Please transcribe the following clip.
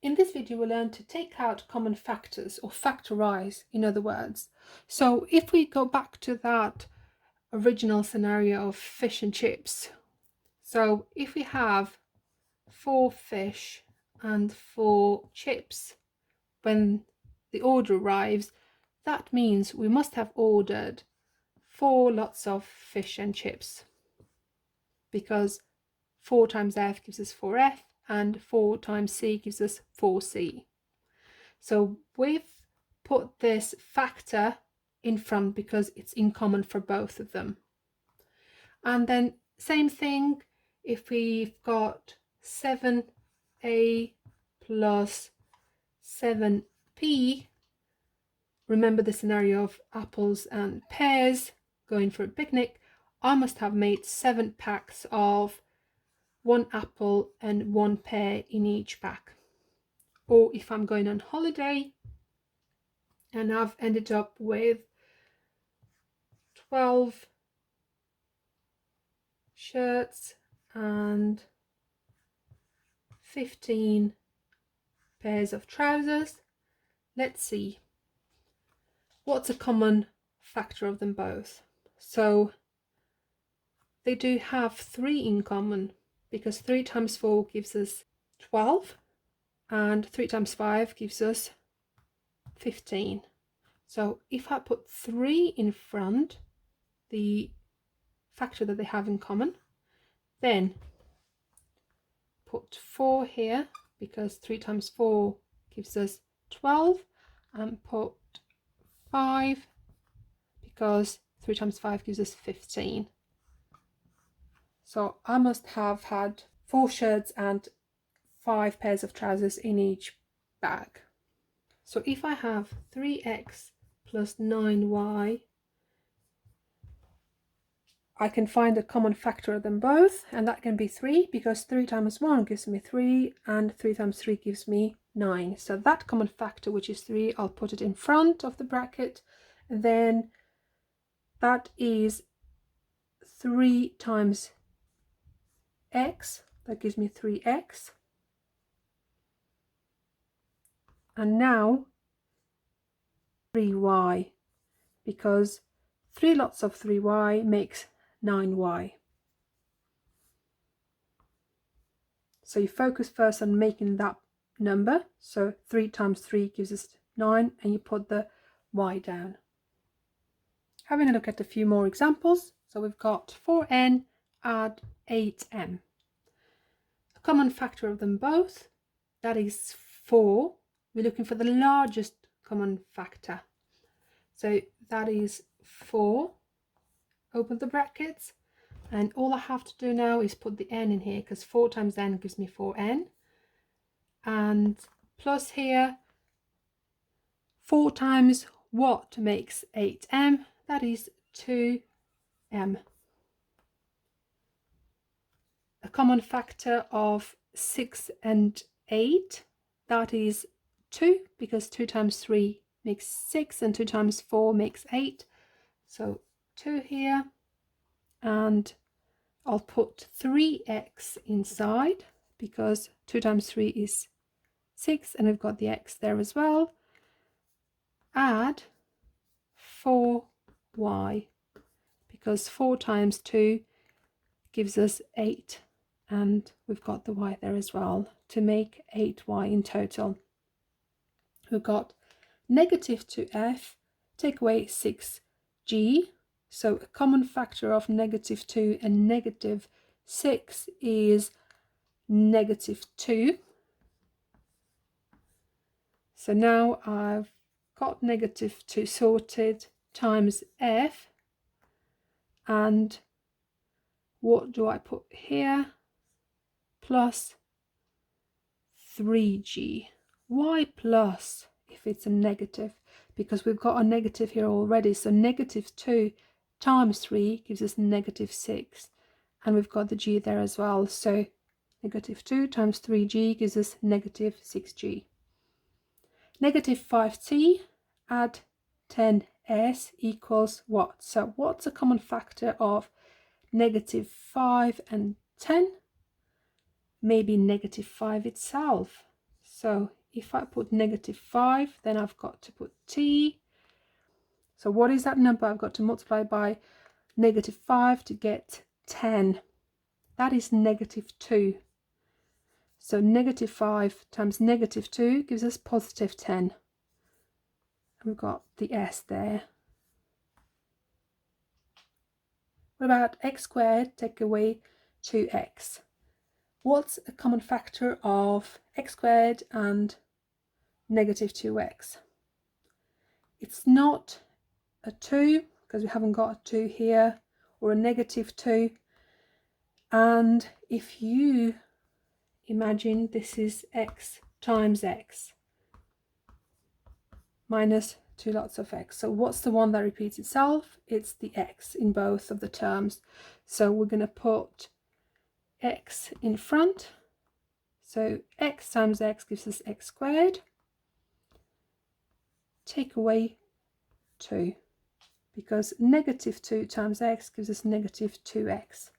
In this video, we'll learn to take out common factors, or factorize, in other words. So if we go back to that original scenario of fish and chips, so if we have 4 fish and 4 chips when the order arrives, that means we must have ordered 4 lots of fish and chips, because 4 times F gives us 4F and 4 times C gives us 4C. So we've put this factor in front because it's in common for both of them. And then same thing if we've got 7A plus 7P. Remember the scenario of apples and pears going for a picnic. I must have made 7 packs of 1 apple and 1 pear in each pack. Or if I'm going on holiday and I've ended up with 12 shirts and 15 pairs of trousers, let's see what's a common factor of them both. So they do have 3 in common, because 3 times 4 gives us 12 and 3 times 5 gives us 15. So if I put 3 in front, the factor that they have in common, then put 4 here because 3 times 4 gives us 12, and put 5 because 3 times 5 gives us 15. So I must have had 4 shirts and 5 pairs of trousers in each bag. So if I have 3x plus 9y, I can find a common factor of them both, and that can be 3, because 3 times 1 gives me 3 and 3 times 3 gives me 9. So that common factor, which is 3, I'll put it in front of the bracket, and then that is 3 times x, that gives me 3x. And now 3y, because 3 lots of 3y makes 9y. So you focus first on making that number. So 3 times 3 gives us 9, and you put the y down. Having a look at a few more examples. So we've got 4n add 8m. A common factor of them both, that is 4. We're looking for the largest common factor. So that is 4. Open the brackets, and all I have to do now is put the n in here, because 4 times n gives me 4n, and plus here 4 times what makes 8m, that is 2m. A common factor of 6 and 8, that is 2, because 2 times 3 makes 6 and 2 times 4 makes 8. So 2 here, and I'll put 3x inside, because 2 times 3 is 6, and we've got the x there as well. Add 4y, because 4 times 2 gives us 8, and we've got the y there as well, to make 8y in total. We've got negative 2f, take away 6g. So a common factor of negative 2 and negative 6 is negative 2. So now I've got negative 2 sorted, times f, and what do I put here? Plus 3g. Why plus if it's a negative? Because we've got a negative here already. So negative 2 times 3 gives us negative 6, and we've got the g there as well. So negative 2 times 3g gives us negative 6g. Negative 5t add 10s equals what? So what's a common factor of negative 5 and 10? Maybe negative 5 itself. So if I put -5, then I've got to put t. So what is that number? I've got to multiply by -5 to get 10. That is -2. So -5 times -2 gives us +10. And we've got the s there. What about x squared? Take away 2x. What's a common factor of x squared and -2x? It's not a 2, because we haven't got a 2 here, or a -2. And if you imagine this is x times x minus 2 lots of x. So what's the one that repeats itself? It's the x in both of the terms. So we're going to put x in front. So x times x gives us x squared. Take away 2, because -2 times x gives us -2x.